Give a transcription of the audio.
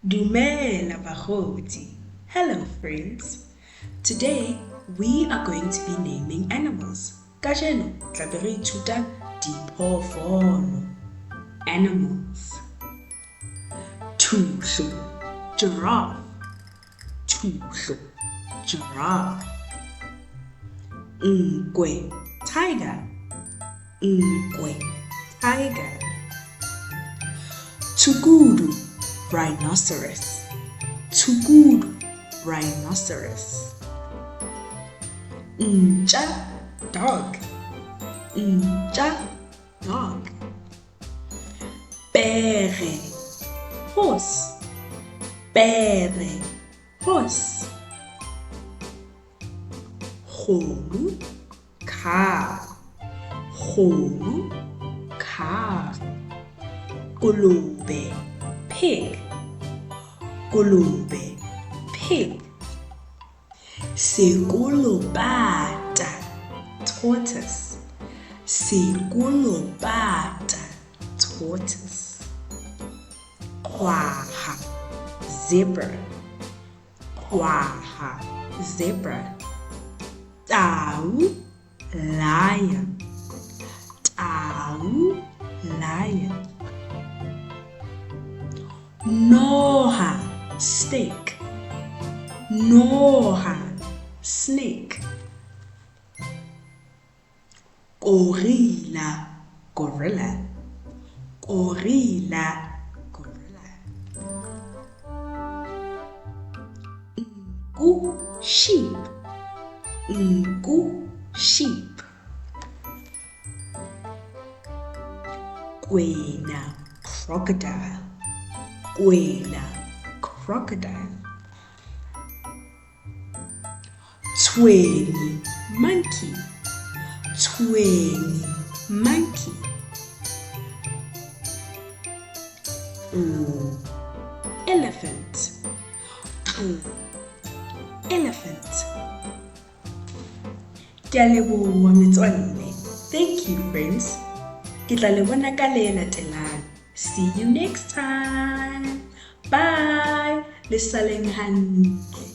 Dumelang bakgotsi. Hello friends. Today we are going to be naming animals. Kajeno tla be re ithuta Diphoofolo. Animals. Thuhlo, giraffe. Thuhlo, giraffe. Nkwe, tiger. Nkwe, tiger. Tugudu, rhinoceros. Tugudu, rhinoceros. Nja, dog. Nja, dog. Bere, horse. Bere, horse. Kgomo, cow. Kgomo, cow. Kolobe, pig. Kolobe, pig. Sekolopata, tortoise. Sekolopata, tortoise. Kwaha, zebra. Kwaha, zebra. Tau, lion. Tau, lion. Noha, snake. Noha, snake. Gorilla, gorilla. Gorilla, gorilla. Nku, sheep. Nku, sheep. Kwena, crocodile. Kwena, crocodile. Twenty, monkey. Twenty, monkey. Elephant. Elephant. Ke a leboha metswalle. Thank you friends. Ke tla le bona ka le latelang. See you next time. Bye. Le saleng hantle.